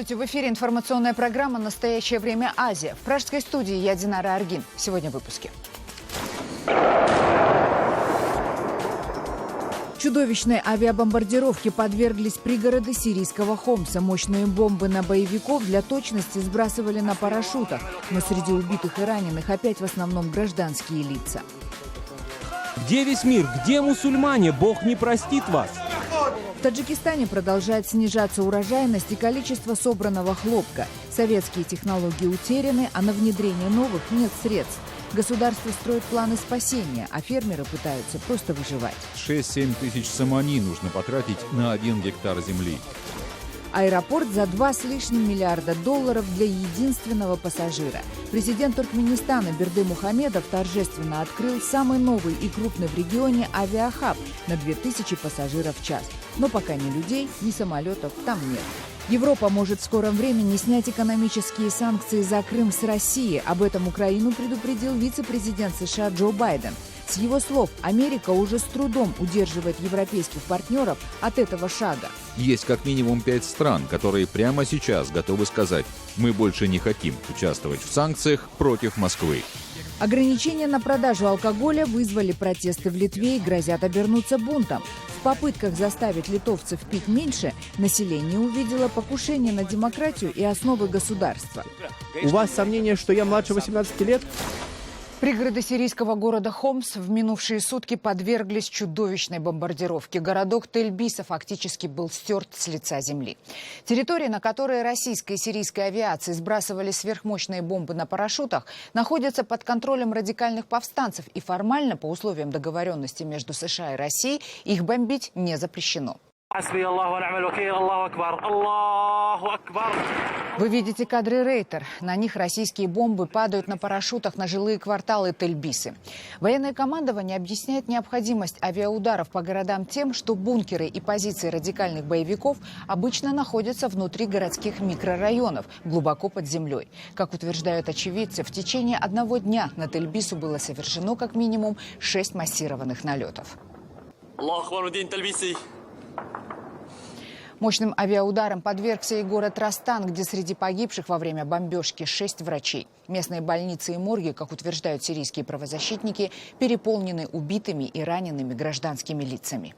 Здравствуйте! В эфире информационная программа «Настоящее время. Азия». В пражской студии я Динара Аргин. Сегодня в выпуске. Чудовищной авиабомбардировке подверглись пригороды сирийского Хомса. Мощные бомбы на боевиков для точности сбрасывали на парашютах. Но среди убитых и раненых опять в основном гражданские лица. Где весь мир? Где мусульмане? Бог не простит вас. В Таджикистане продолжает снижаться урожайность и количество собранного хлопка. Советские технологии утеряны, а на внедрение новых нет средств. Государство строит планы спасения, а фермеры пытаются просто выживать. 6-7 тысяч самани нужно потратить на 1 гектар земли. Аэропорт за $2 с лишним миллиарда для единственного пассажира. Президент Туркменистана Берды Мухамедов торжественно открыл самый новый и крупный в регионе авиахаб на 2000 пассажиров в час. Но пока ни людей, ни самолетов там нет. Европа может в скором времени снять экономические санкции за Крым с России. Об этом Украину предупредил вице-президент США Джо Байден. С его слов, Америка уже с трудом удерживает европейских партнеров от этого шага. Есть как минимум 5 стран, которые прямо сейчас готовы сказать: мы больше не хотим участвовать в санкциях против Москвы. Ограничения на продажу алкоголя вызвали протесты в Литве и грозят обернуться бунтом. В попытках заставить литовцев пить меньше, население увидело покушение на демократию и основы государства. У вас сомнения, что я младше 18 лет? Пригороды сирийского города Хомс в минувшие сутки подверглись чудовищной бомбардировке. Городок Тель-Биса фактически был стерт с лица земли. Территория, на которой российской и сирийской авиации сбрасывали сверхмощные бомбы на парашютах, находится под контролем радикальных повстанцев, и формально, по условиям договоренности между США и Россией, их бомбить не запрещено. Вы видите кадры Рейтер. На них российские бомбы падают на парашютах на жилые кварталы Тель-Бисы. Военное командование объясняет необходимость авиаударов по городам тем, что бункеры и позиции радикальных боевиков обычно находятся внутри городских микрорайонов, глубоко под землей. Как утверждают очевидцы, в течение одного дня на Тель-Бису было совершено как минимум 6 массированных налетов. Мощным авиаударом подвергся и город Растан, где среди погибших во время бомбежки 6 врачей. Местные больницы и морги, как утверждают сирийские правозащитники, переполнены убитыми и ранеными гражданскими лицами.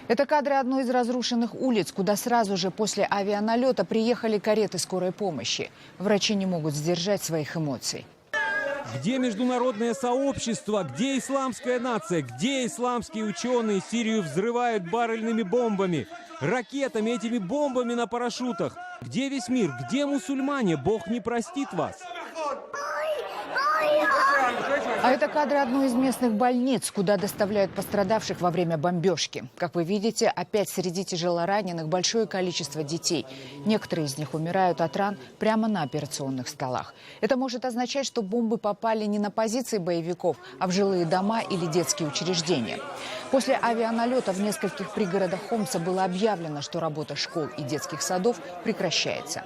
Это кадры одной из разрушенных улиц, куда сразу же после авианалета приехали кареты скорой помощи. Врачи не могут сдержать своих эмоций. Где международное сообщество? Где исламская нация? Где исламские ученые Сирию взрывают баррельными бомбами, ракетами, этими бомбами на парашютах? Где весь мир? Где мусульмане? Бог не простит вас. А это кадры одной из местных больниц, куда доставляют пострадавших во время бомбежки. Как вы видите, опять среди тяжелораненых большое количество детей. Некоторые из них умирают от ран прямо на операционных столах. Это может означать, что бомбы попали не на позиции боевиков, а в жилые дома или детские учреждения. После авианалета в нескольких пригородах Хомса было объявлено, что работа школ и детских садов прекращается.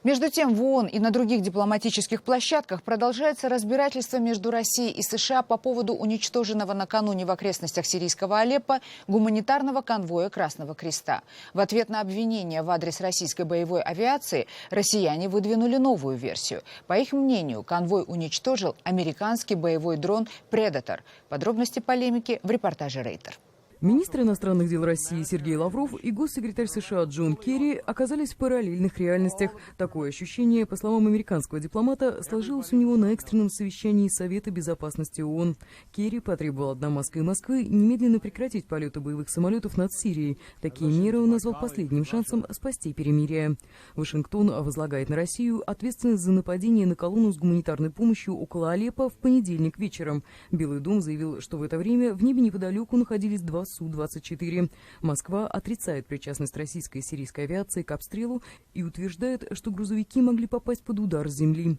Между тем, в ООН и на других дипломатических площадках продолжается разбирательство между Россией и США по поводу уничтоженного накануне в окрестностях сирийского Алеппо гуманитарного конвоя Красного Креста. В ответ на обвинения в адрес российской боевой авиации россияне выдвинули новую версию. По их мнению, конвой уничтожил американский боевой дрон «Предатор». Подробности полемики в репортаже Рейтер. Министр иностранных дел России Сергей Лавров и госсекретарь США Джон Керри оказались в параллельных реальностях. Такое ощущение, по словам американского дипломата, сложилось у него на экстренном совещании Совета безопасности ООН. Керри потребовал от Дамаска и Москвы немедленно прекратить полеты боевых самолетов над Сирией. Такие меры он назвал последним шансом спасти перемирие. Вашингтон возлагает на Россию ответственность за нападение на колонну с гуманитарной помощью около Алеппо в понедельник вечером. Белый дом заявил, что в это время в небе неподалеку находились 2 Су-24. Москва отрицает причастность российской и сирийской авиации к обстрелу и утверждает, что грузовики могли попасть под удар с земли.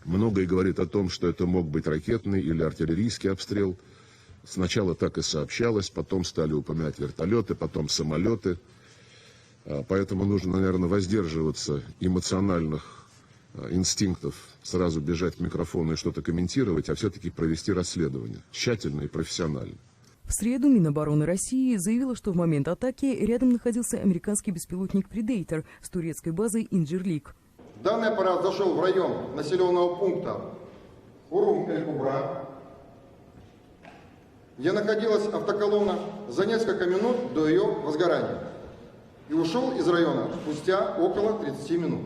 Многое говорит о том, что это мог быть ракетный или артиллерийский обстрел. Сначала так и сообщалось, потом стали упоминать вертолеты, потом самолеты. Поэтому нужно, наверное, воздерживаться эмоциональных инстинктов, сразу бежать к микрофону и что-то комментировать, а все-таки провести расследование тщательно и профессионально. В В среду Минобороны России заявила, что в момент атаки рядом находился американский беспилотник «Предейтор» с турецкой базой «Инджирлик». Данный аппарат зашел в район населенного пункта Урум-эль-Кубра, где находилась автоколонна за несколько минут до ее возгорания, и ушел из района спустя около 30 минут.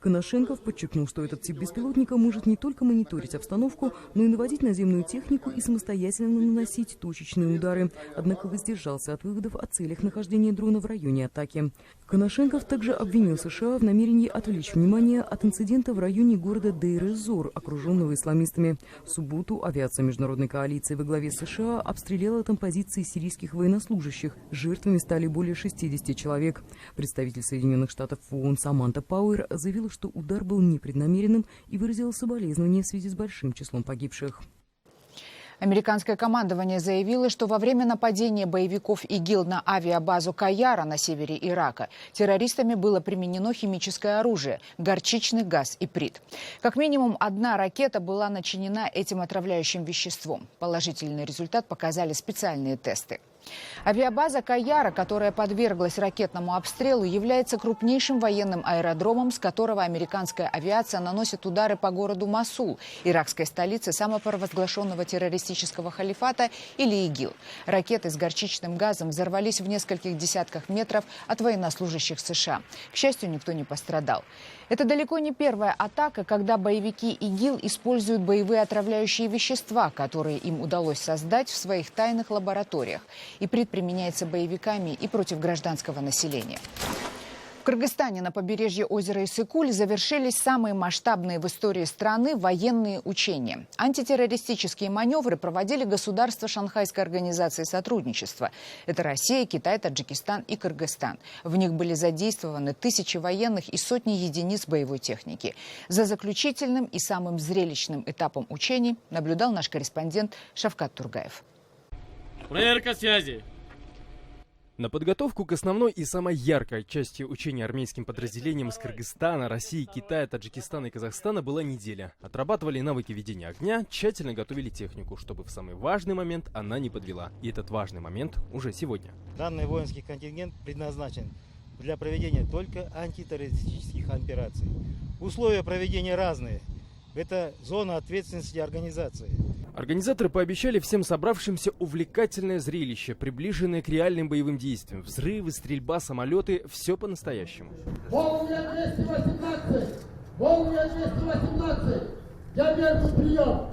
Коношенков подчеркнул, что этот тип беспилотника может не только мониторить обстановку, но и наводить наземную технику и самостоятельно наносить точечные удары. Однако воздержался от выводов о целях нахождения дрона в районе атаки. Коношенков также обвинил США в намерении отвлечь внимание от инцидента в районе города Дейр-эз-Зор, окруженного исламистами. В субботу авиация международной коалиции во главе США обстреляла там позиции сирийских военнослужащих. Жертвами стали более 60 человек. Представитель Соединенных Штатов в ООН Саманта Пауэр заявила, что удар был непреднамеренным и выразила соболезнования в связи с большим числом погибших. Американское командование заявило, что во время нападения боевиков ИГИЛ на авиабазу Каяра на севере Ирака террористами было применено химическое оружие, горчичный газ и иприт. Как минимум одна ракета была начинена этим отравляющим веществом. Положительный результат показали специальные тесты. Авиабаза Каяра, которая подверглась ракетному обстрелу, является крупнейшим военным аэродромом, с которого американская авиация наносит удары по городу Мосул, иракской столице самопровозглашенного террористического халифата или ИГИЛ. Ракеты с горчичным газом взорвались в нескольких десятках метров от военнослужащих США. К счастью, никто не пострадал. Это далеко не первая атака, когда боевики ИГИЛ используют боевые отравляющие вещества, которые им удалось создать в своих тайных лабораториях. Иприт применяется боевиками и против гражданского населения. В Кыргызстане на побережье озера Иссык-Куль завершились самые масштабные в истории страны военные учения. Антитеррористические маневры проводили государства Шанхайской организации сотрудничества. Это Россия, Китай, Таджикистан и Кыргызстан. В них были задействованы тысячи военных и сотни единиц боевой техники. За заключительным и самым зрелищным этапом учений наблюдал наш корреспондент Шавкат Тургаев. Проверка связи. На подготовку к основной и самой яркой части учения армейским подразделениям из Кыргызстана, России, Китая, Таджикистана и Казахстана была неделя. Отрабатывали навыки ведения огня, тщательно готовили технику, чтобы в самый важный момент она не подвела. И этот важный момент уже сегодня. Данный воинский контингент предназначен для проведения только антитеррористических операций. Условия проведения разные. Это зона ответственности организации. Организаторы пообещали всем собравшимся увлекательное зрелище, приближенное к реальным боевым действиям. Взрывы, стрельба, самолеты – все по-настоящему. Волня 218! Волня 218! Ядерный прием!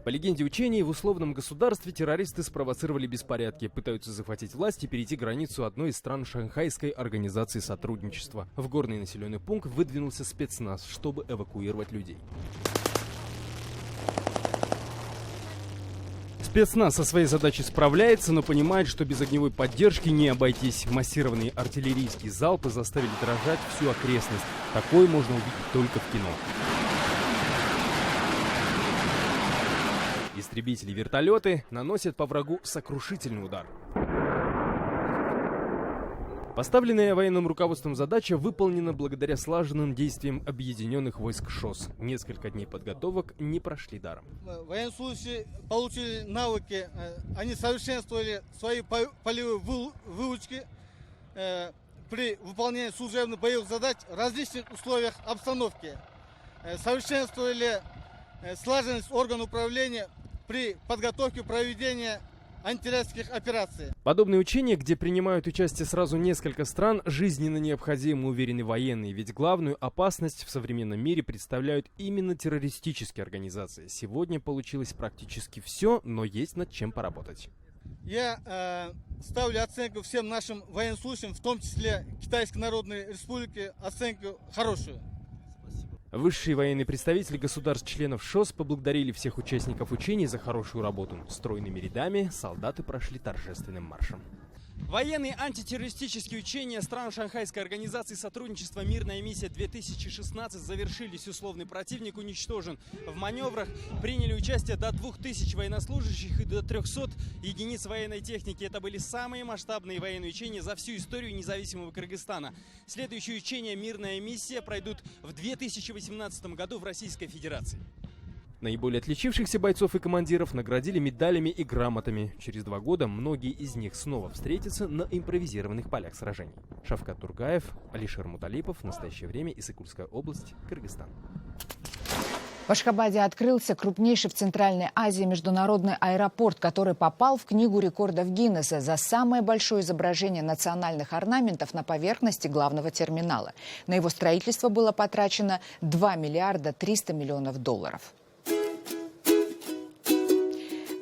По легенде учений, в условном государстве террористы спровоцировали беспорядки, пытаются захватить власть и перейти границу одной из стран Шанхайской организации сотрудничества. В горный населенный пункт выдвинулся спецназ, чтобы эвакуировать людей. Спецназ со своей задачей справляется, но понимает, что без огневой поддержки не обойтись. Массированные артиллерийские залпы заставили дрожать всю окрестность. Такое можно увидеть только в кино. Истребители и вертолеты наносят по врагу сокрушительный удар. Поставленная военным руководством задача выполнена благодаря слаженным действиям объединенных войск ШОС. Несколько дней подготовок не прошли даром. Военнослужащие получили навыки, они совершенствовали свои полевые выучки при выполнении служебных боевых задач в различных условиях обстановки. Совершенствовали слаженность органов управления при подготовке проведения антитеррористических операций. Подобные учения, где принимают участие сразу несколько стран, жизненно необходимы, уверены военные, ведь главную опасность в современном мире представляют именно террористические организации. Сегодня получилось практически все, но есть над чем поработать. Я ставлю оценку всем нашим военнослужащим, в том числе Китайской Народной Республике, оценку хорошую. Высшие военные представители государств-членов ШОС поблагодарили всех участников учений за хорошую работу. Стройными рядами солдаты прошли торжественным маршем. Военные антитеррористические учения стран Шанхайской организации сотрудничества «Мирная миссия-2016» завершились. Условный противник уничтожен. В маневрах приняли участие до 2000 военнослужащих и до 300 единиц военной техники. Это были самые масштабные военные учения за всю историю независимого Кыргызстана. Следующие учения «Мирная миссия» пройдут в 2018 году в Российской Федерации. Наиболее отличившихся бойцов и командиров наградили медалями и грамотами. Через 2 года многие из них снова встретятся на импровизированных полях сражений. Шавкат Тургаев, Алишер Муталипов. В настоящее время Иссык-Кульская область, Кыргызстан. В Ашхабаде открылся крупнейший в Центральной Азии международный аэропорт, который попал в Книгу рекордов Гиннесса за самое большое изображение национальных орнаментов на поверхности главного терминала. На его строительство было потрачено 2 миллиарда 300 миллионов долларов.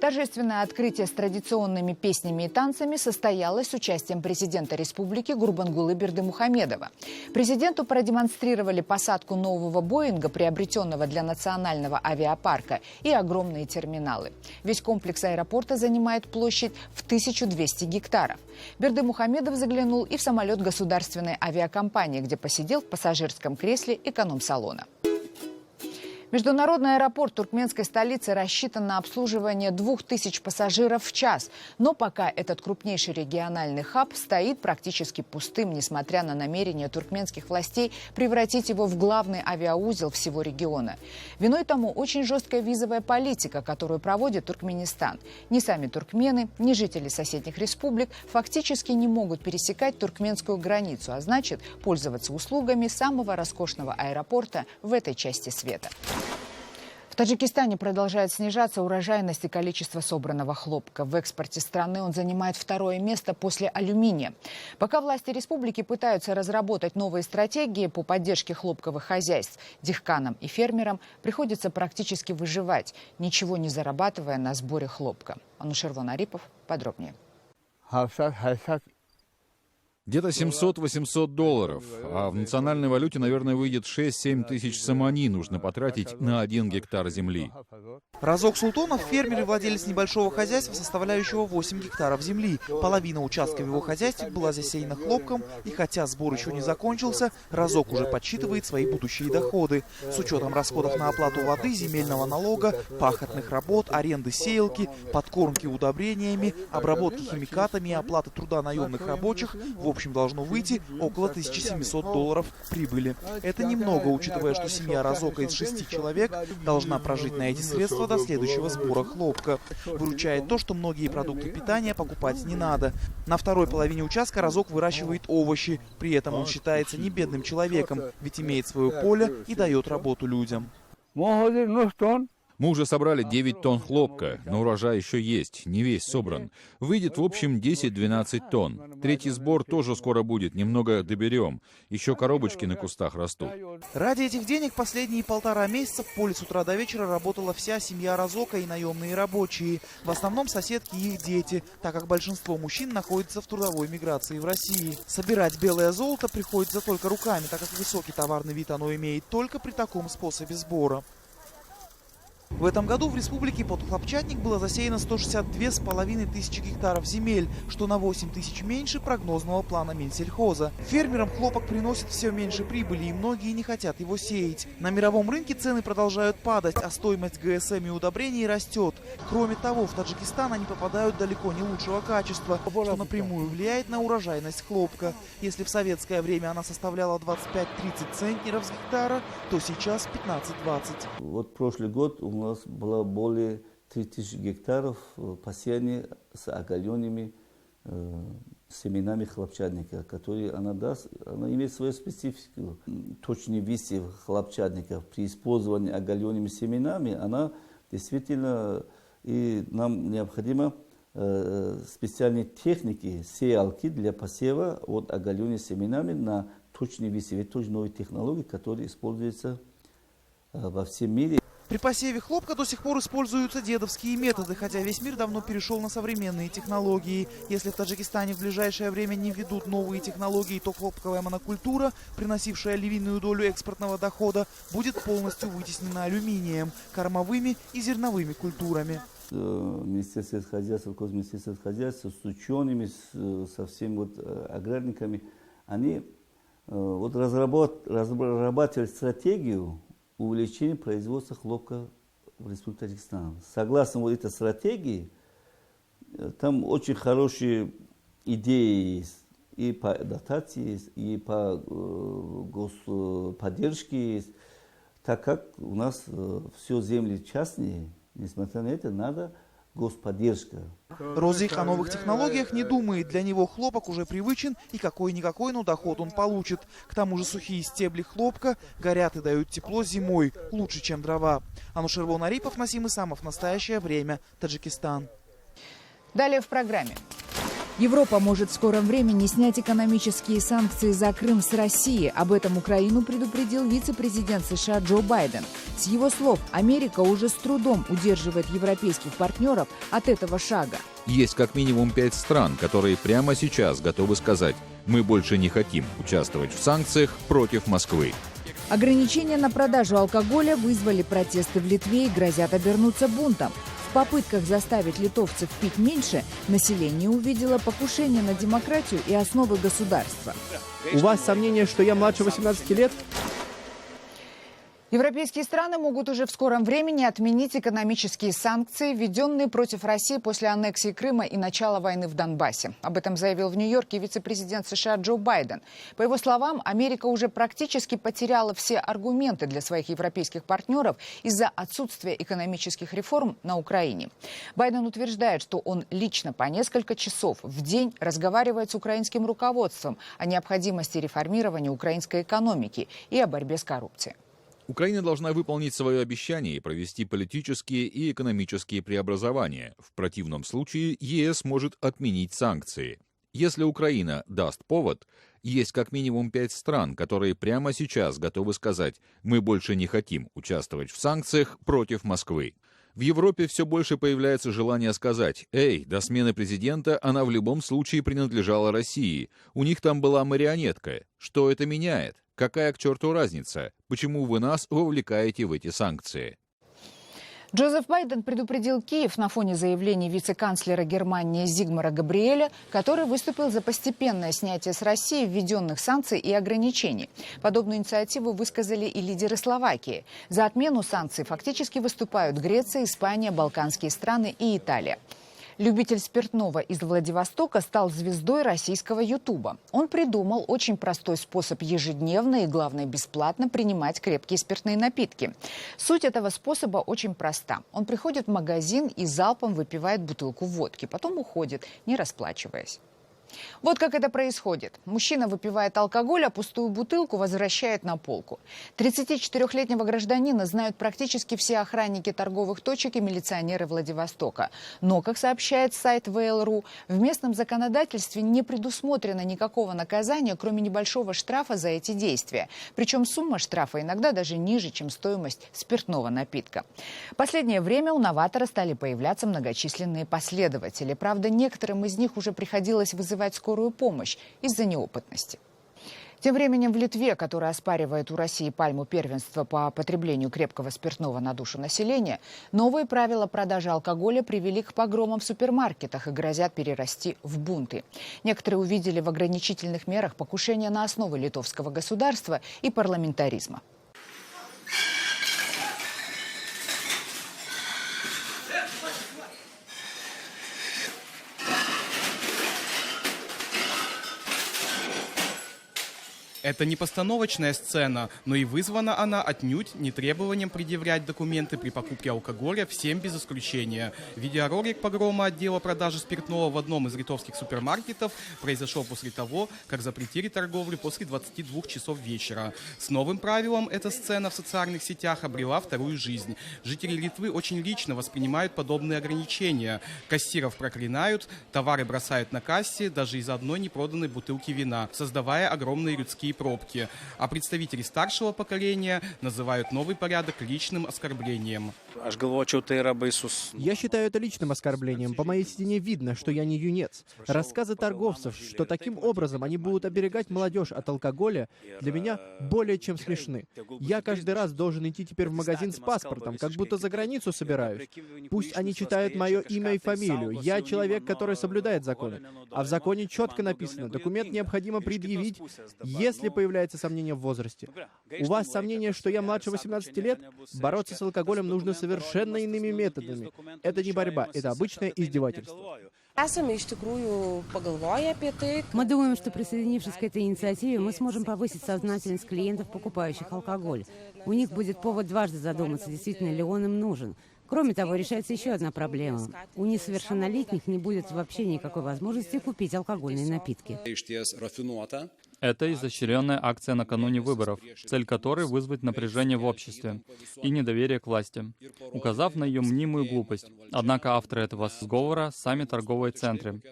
Торжественное открытие с традиционными песнями и танцами состоялось с участием президента республики Гурбангулы Бердымухамедова. Президенту продемонстрировали посадку нового Боинга, приобретенного для национального авиапарка, и огромные терминалы. Весь комплекс аэропорта занимает площадь в 1200 гектаров. Бердымухамедов заглянул и в самолет государственной авиакомпании, где посидел в пассажирском кресле эконом-салона. Международный аэропорт туркменской столицы рассчитан на обслуживание 2000 пассажиров в час. Но пока этот крупнейший региональный хаб стоит практически пустым, несмотря на намерения туркменских властей превратить его в главный авиаузел всего региона. Виной тому очень жесткая визовая политика, которую проводит Туркменистан. Ни сами туркмены, ни жители соседних республик фактически не могут пересекать туркменскую границу, а значит пользоваться услугами самого роскошного аэропорта в этой части света. В Таджикистане продолжает снижаться урожайность и количество собранного хлопка. В экспорте страны он занимает 2-е место после алюминия. Пока власти республики пытаются разработать новые стратегии по поддержке хлопковых хозяйств, дихканам и фермерам приходится практически выживать, ничего не зарабатывая на сборе хлопка. Анушервон Арипов подробнее. Где-то 700-800 долларов, а в национальной валюте, наверное, выйдет 6-7 тысяч самани нужно потратить на 1 гектар земли. Разок Султонов – фермер и владелец небольшого хозяйства, составляющего 8 гектаров земли. Половина участка в его хозяйстве была засеяна хлопком, и хотя сбор еще не закончился, Разок уже подсчитывает свои будущие доходы. С учетом расходов на оплату воды, земельного налога, пахотных работ, аренды сеялки, подкормки удобрениями, обработки химикатами и оплаты труда наемных рабочих, в общем должно выйти около 1700 долларов прибыли. Это немного, учитывая, что семья Разока из 6 человек должна прожить на эти средства до следующего сбора хлопка. Выручает то, что многие продукты питания покупать не надо. На второй половине участка Разок выращивает овощи. При этом он считается не бедным человеком, ведь имеет свое поле и дает работу людям. Мы уже собрали 9 тонн хлопка, но урожай еще есть, не весь собран. Выйдет в общем 10-12 тонн. 3-й сбор тоже скоро будет, немного доберем. Еще коробочки на кустах растут. Ради этих денег последние 1,5 месяца в поле с утра до вечера работала вся семья Разока и наемные рабочие. В основном соседки и их дети, так как большинство мужчин находится в трудовой миграции в России. Собирать белое золото приходится только руками, так как высокий товарный вид оно имеет только при таком способе сбора. В этом году в республике под хлопчатник было засеяно 162,5 тысячи гектаров земель, что на 8 тысяч меньше прогнозного плана Минсельхоза. Фермерам хлопок приносит все меньше прибыли, и многие не хотят его сеять. На мировом рынке цены продолжают падать, а стоимость ГСМ и удобрений растет. Кроме того, в Таджикистан они попадают далеко не лучшего качества, что напрямую влияет на урожайность хлопка. Если в советское время она составляла 25-30 центнеров с гектара, то сейчас 15-20. Вот прошлый год у нас было более 3000 гектаров посеяны с оголенными семенами хлопчатника, которые она имеет свою специфику. Точный вес хлопчатника при использовании оголенными семенами, она действительно, и нам необходимо специальные техники, сеялки для посева от оголенными семенами на точный вес. Это тоже новые технологии, которые используются во всем мире. При посеве хлопка до сих пор используются дедовские методы, хотя весь мир давно перешел на современные технологии. Если в Таджикистане в ближайшее время не введут новые технологии, то хлопковая монокультура, приносившая львиную долю экспортного дохода, будет полностью вытеснена алюминием, кормовыми и зерновыми культурами. Министерство хозяйства, Министерство хозяйства с учеными, со всеми аграрниками, они разрабатывали стратегию увеличение производства хлопка в Республике Таджикистан. Согласно этой стратегии, там очень хорошие идеи есть. И по дотации есть, и по господдержке есть. Так как у нас все земли частные, несмотря на это, надо господдержка. Розик о новых технологиях не думает. Для него хлопок уже привычен, и какой-никакой, но доход он получит. К тому же сухие стебли хлопка горят и дают тепло зимой, лучше, чем дрова. Анушервон Арипов, Насим Исамов. Настоящее время. Таджикистан. Далее в программе. Европа может в скором времени снять экономические санкции за Крым с России. Об этом Украину предупредил вице-президент США Джо Байден. С его слов, Америка уже с трудом удерживает европейских партнеров от этого шага. Есть как минимум 5 стран, которые прямо сейчас готовы сказать: мы больше не хотим участвовать в санкциях против Москвы. Ограничения на продажу алкоголя вызвали протесты в Литве и грозят обернуться бунтом. В попытках заставить литовцев пить меньше, население увидело покушение на демократию и основы государства. У вас сомнения, что я младше 18 лет? Европейские страны могут уже в скором времени отменить экономические санкции, введенные против России после аннексии Крыма и начала войны в Донбассе. Об этом заявил в Нью-Йорке вице-президент США Джо Байден. По его словам, Америка уже практически потеряла все аргументы для своих европейских партнеров из-за отсутствия экономических реформ на Украине. Байден утверждает, что он лично по несколько часов в день разговаривает с украинским руководством о необходимости реформирования украинской экономики и о борьбе с коррупцией. Украина должна выполнить свое обещание и провести политические и экономические преобразования. В противном случае ЕС может отменить санкции. Если Украина даст повод, есть как минимум 5 стран, которые прямо сейчас готовы сказать: мы больше не хотим участвовать в санкциях против Москвы. В Европе все больше появляется желание сказать: «Эй, до смены президента она в любом случае принадлежала России. У них там была марионетка. Что это меняет? Какая к черту разница? Почему вы нас вовлекаете в эти санкции?» Джозеф Байден предупредил Киев на фоне заявлений вице-канцлера Германии Зигмара Габриэля, который выступил за постепенное снятие с России введенных санкций и ограничений. Подобную инициативу высказали и лидеры Словакии. За отмену санкций фактически выступают Греция, Испания, Балканские страны и Италия. Любитель спиртного из Владивостока стал звездой российского Ютуба. Он придумал очень простой способ ежедневно и, главное, бесплатно принимать крепкие спиртные напитки. Суть этого способа очень проста. Он приходит в магазин и залпом выпивает бутылку водки, потом уходит, не расплачиваясь. Вот как это происходит. Мужчина выпивает алкоголь, а пустую бутылку возвращает на полку. 34-летнего гражданина знают практически все охранники торговых точек и милиционеры Владивостока. Но, как сообщает сайт ВЛ.ру, в местном законодательстве не предусмотрено никакого наказания, кроме небольшого штрафа за эти действия. Причем сумма штрафа иногда даже ниже, чем стоимость спиртного напитка. В последнее время у новатора стали появляться многочисленные последователи. Правда, некоторым из них уже приходилось вызывать скорую помощь из-за неопытности. Тем временем в Литве, которая оспаривает у России пальму первенства по потреблению крепкого спиртного на душу населения, новые правила продажи алкоголя привели к погромам в супермаркетах и грозят перерасти в бунты. Некоторые увидели в ограничительных мерах покушение на основы литовского государства и парламентаризма. Это не постановочная сцена, но и вызвана она отнюдь не требованием предъявлять документы при покупке алкоголя всем без исключения. Видеоролик погрома отдела продажи спиртного в одном из литовских супермаркетов произошел после того, как запретили торговлю после 22 часов вечера. С новым правилом эта сцена в социальных сетях обрела вторую жизнь. Жители Литвы очень лично воспринимают подобные ограничения. Кассиров проклинают, товары бросают на кассе даже из одной непроданной бутылки вина, создавая огромные людские пробки. А представители старшего поколения называют новый порядок личным оскорблением. Я считаю это личным оскорблением. По моей седине видно, что я не юнец. Рассказы торговцев, что таким образом они будут оберегать молодежь от алкоголя, для меня более чем смешны. Я каждый раз должен идти теперь в магазин с паспортом, как будто за границу собираюсь. Пусть они читают мое имя и фамилию. Я человек, который соблюдает законы. А в законе четко написано, документ необходимо предъявить, если появляется сомнение в возрасте. У вас сомнение, что я младше 18 лет? Бороться с алкоголем нужно совершенно иными методами. Это не борьба, это обычное издевательство. Мы думаем, что присоединившись к этой инициативе, мы сможем повысить сознательность клиентов, покупающих алкоголь. У них будет повод дважды задуматься, действительно ли он им нужен. Кроме того, решается еще одна проблема. У несовершеннолетних не будет вообще никакой возможности купить алкогольные напитки. Это изощренная акция накануне выборов, цель которой вызвать напряжение в обществе и недоверие к власти, указав на ее мнимую глупость. Однако авторы этого сговора — сами торговые центры,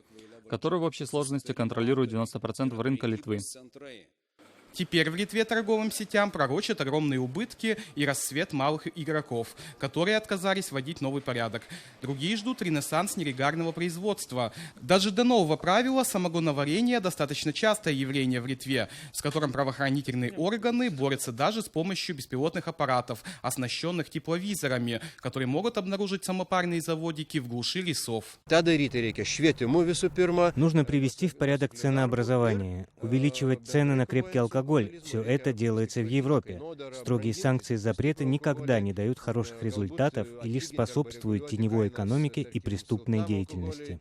которые в общей сложности контролируют 90% рынка Литвы. Теперь в Литве торговым сетям пророчат огромные убытки и расцвет малых игроков, которые отказались вводить новый порядок. Другие ждут ренессанс нелегального производства. Даже до нового правила самогоноварение достаточно частое явление в Литве, с которым правоохранительные органы борются даже с помощью беспилотных аппаратов, оснащенных тепловизорами, которые могут обнаружить самопарные заводики в глуши лесов. Нужно привести в порядок ценообразование, увеличивать цены на крепкий алкоголь. Все это делается в Европе. Строгие санкции и запреты никогда не дают хороших результатов и лишь способствуют теневой экономике и преступной деятельности.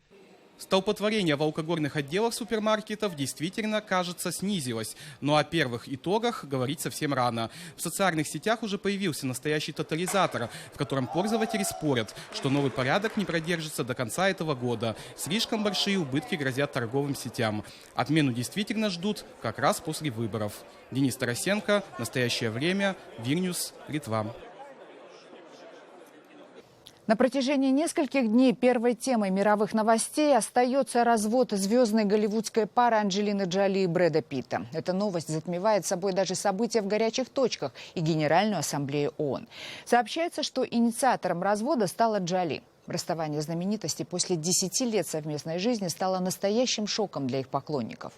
Столпотворение в алкогольных отделах супермаркетов действительно, кажется, снизилось, но о первых итогах говорить совсем рано. В социальных сетях уже появился настоящий тотализатор, в котором пользователи спорят, что новый порядок не продержится до конца этого года. Слишком большие убытки грозят торговым сетям. Отмену действительно ждут как раз после выборов. Денис Тарасенко, «Настоящее время», Вильнюс, Литва. На протяжении нескольких дней первой темой мировых новостей остается развод звездной голливудской пары Анджелины Джоли и Брэда Питта. Эта новость затмевает собой даже события в горячих точках и Генеральную ассамблею ООН. Сообщается, что инициатором развода стала Джоли. Расставание знаменитостей после 10 лет совместной жизни стало настоящим шоком для их поклонников.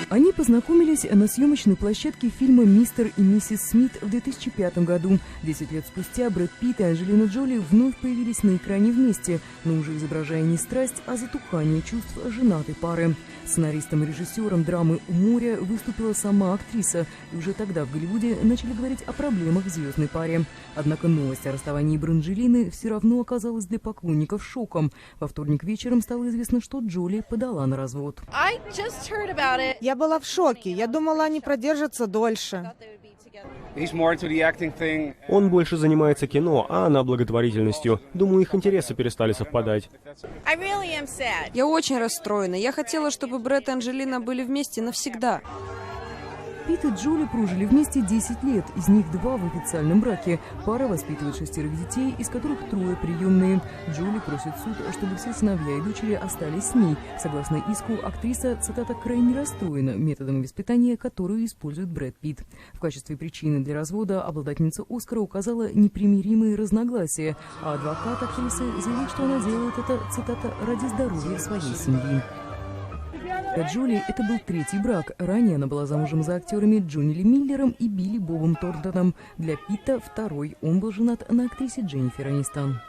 Они познакомились на съемочной площадке фильма «Мистер и миссис Смит» в 2005 году. 10 лет спустя Брэд Питт и Анджелина Джоли вновь появились на экране вместе, но уже изображая не страсть, а затухание чувств женатой пары. Сценаристом и режиссером драмы «У моря» выступила сама актриса, и уже тогда в Голливуде начали говорить о проблемах в звездной паре. Однако новость о расставании Бранджелины все равно оказалась для поклонников шоком. Во вторник вечером стало известно, что Джоли подала на развод. Я была в шоке. Я думала, они продержатся дольше. Он больше занимается кино, а она благотворительностью. Думаю, их интересы перестали совпадать. Я очень расстроена. Я хотела, чтобы Брэд и Анджелина были вместе навсегда. Питт и Джоли прожили вместе 10 лет, из них 2 в официальном браке. Пара воспитывает 6 детей, из которых 3 приемные. Джоли просит суд, чтобы все сыновья и дочери остались с ней. Согласно иску, актриса, цитата, крайне расстроена методом воспитания, которую использует Брэд Питт. В качестве причины для развода обладательница Оскара указала непримиримые разногласия, а адвокат актрисы заявил, что она делает это, цитата, ради здоровья своей семьи. Для Джоли это был 3-й брак. Ранее она была замужем за актерами Джонни Ли Миллером и Билли Бобом Торнтоном. Для Питта 2-й. Он был женат на актрисе Дженнифер Анистон.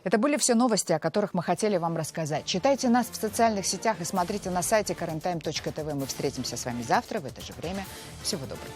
Это были все новости, о которых мы хотели вам рассказать. Читайте нас в социальных сетях и смотрите на сайте currenttime.tv. Мы встретимся с вами завтра в это же время. Всего доброго.